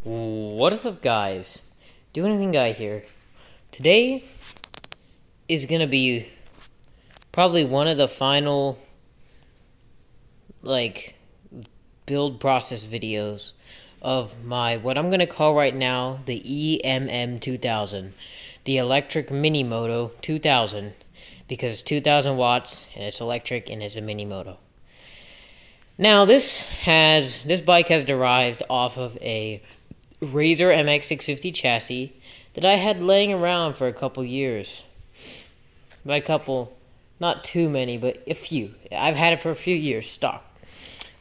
What is up, guys? Do Anything Guy here. Today is gonna be probably one of the final build process videos of my what I'm gonna call right now the EMM 2000, the Electric Mini Moto 2000, because it's 2000 watts and it's electric and it's a mini moto. Now this bike has derived off of a Razor mx650 chassis that I had laying around for a couple years. By a couple, not too many, but a few. I've had it for a few years stock.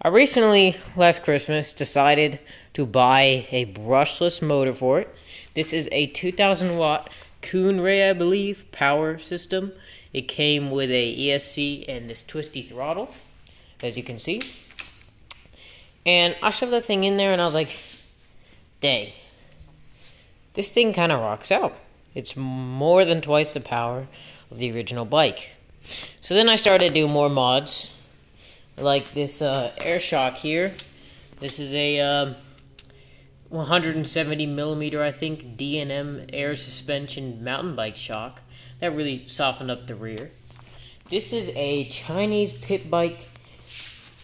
I recently, last Christmas, decided to buy a brushless motor for it. This is a 2000 watt Coonray, I believe, power system. It came with a ESC and this twisty throttle, as you can see. And I shoved that thing in there and I was like, dang, this thing kind of rocks out. It's more than twice the power of the original bike. So then I started to do more mods, like this air shock here. This is a 170 millimeter, I think, D&M air suspension mountain bike shock. That really softened up the rear. This is a Chinese pit bike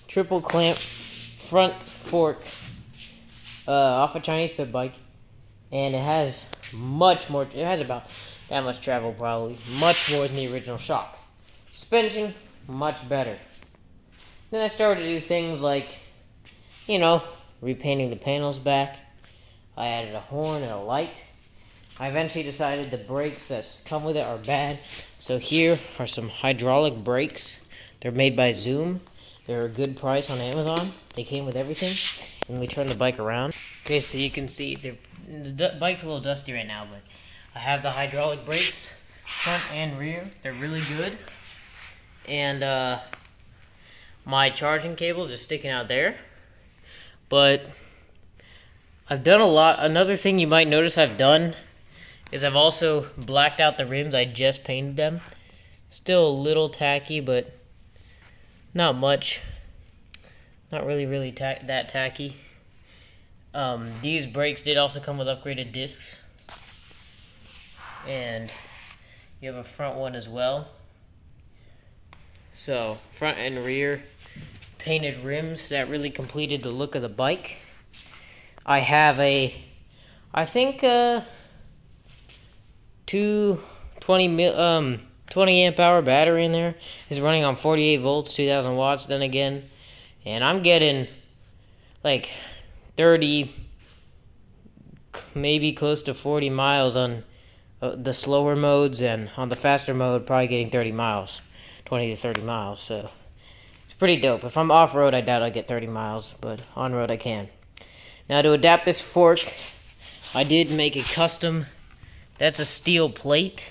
triple clamp front fork off a Chinese pit bike, and it has much more. It has about that much travel, probably much more than the original shock. Suspension much better. Then I started to do things like, repainting the panels back. I added a horn and a light. I eventually decided the brakes that come with it are bad, so here are some hydraulic brakes. They're made by Zoom. They're a good price on Amazon. They came with everything. And we turn the bike around. Okay, so you can see the bike's a little dusty right now, but I have the hydraulic brakes, front and rear. They're really good. And my charging cables are sticking out there. But I've done a lot. Another thing you might notice I've done is I've also blacked out the rims. I just painted them. Still a little tacky, but not much. Not really that tacky. These brakes did also come with upgraded discs. And you have a front one as well. So, front and rear painted rims that really completed the look of the bike. I have I think 20 amp hour battery in there. It's running on 48 volts, 2000 watts then again. And I'm getting like 30, maybe close to 40 miles on the slower modes, and on the faster mode, probably getting 30 miles, 20 to 30 miles. So it's pretty dope. If I'm off-road, I doubt I'll get 30 miles, but on-road I can. Now to adapt this fork, I did make a custom, that's a steel plate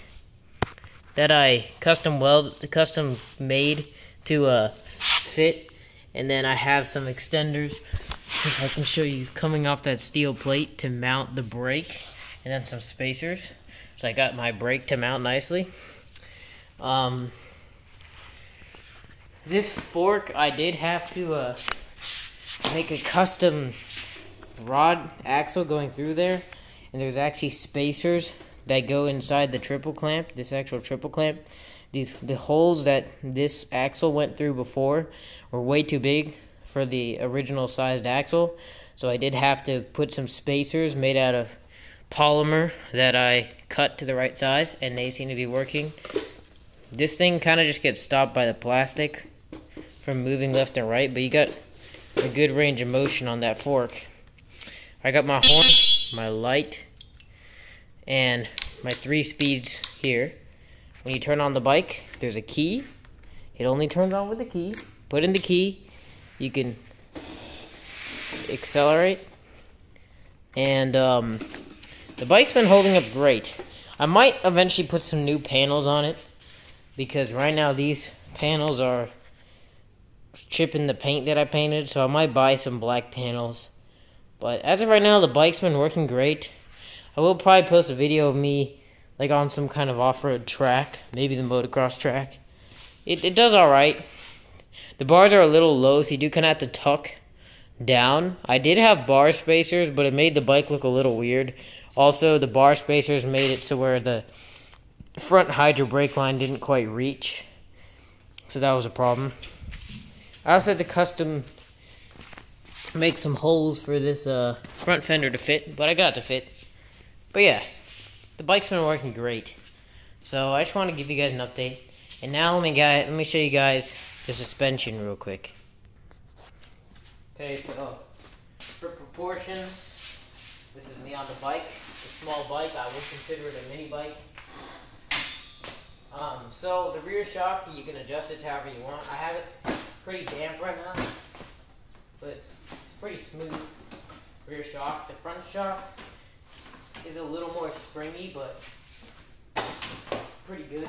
that I custom made to fit. And then I have some extenders, if I can show you, coming off that steel plate to mount the brake, and then some spacers. So I got my brake to mount nicely. This fork, I did have to make a custom rod axle going through there, and there's actually spacers that go inside the triple clamp, this actual triple clamp. The holes that this axle went through before were way too big for the original sized axle, so I did have to put some spacers made out of polymer that I cut to the right size, and they seem to be working. This thing kind of just gets stopped by the plastic from moving left and right, but you got a good range of motion on that fork. I got my horn, my light, and my 3 speeds here. When you turn on the bike, there's a key. It only turns on with the key. Put in the key, you can accelerate. And the bike's been holding up great. I might eventually put some new panels on it, because right now these panels are chipping the paint that I painted, so I might buy some black panels. But as of right now, the bike's been working great. I will probably post a video of me like on some kind of off-road track, maybe the motocross track. It does alright. The bars are a little low, so you do kind of have to tuck down. I did have bar spacers, but it made the bike look a little weird. Also, the bar spacers made it so where the front hydro brake line didn't quite reach. So that was a problem. I also had to custom make some holes for this front fender to fit, but I got it to fit. But yeah, the bike's been working great. So I just want to give you guys an update. And now let me show you guys the suspension real quick. Okay, so for proportions, this is me on the bike. It's a small bike. I would consider it a mini bike. So the rear shock, you can adjust it to however you want. I have it pretty damp right now, but it's pretty smooth rear shock. The front shock is a little more springy, but pretty good.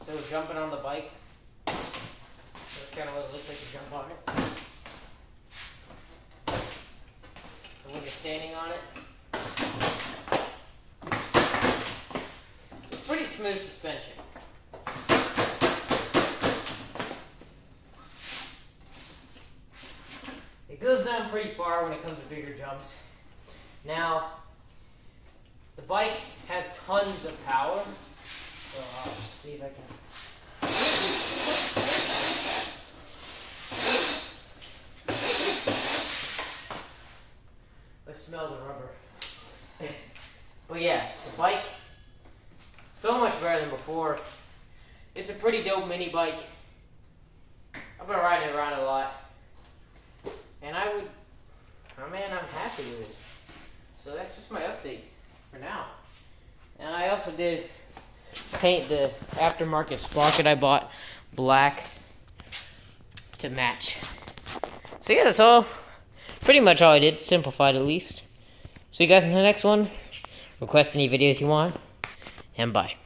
So jumping on the bike, that's kind of what it looks like to jump on it. And when you're standing on it, it's pretty smooth suspension. It goes down pretty far when it comes to bigger jumps. Now, the bike has tons of power. So I'll see if I can. Let's smell the rubber. But yeah, the bike, so much better than before. It's a pretty dope mini bike. I've been riding it around a lot. And I'm happy with it. So that's just my update for now. And I also did paint the aftermarket sprocket I bought black to match. So yeah, that's all. Pretty much all I did. Simplified at least. See you guys in the next one. Request any videos you want. And bye.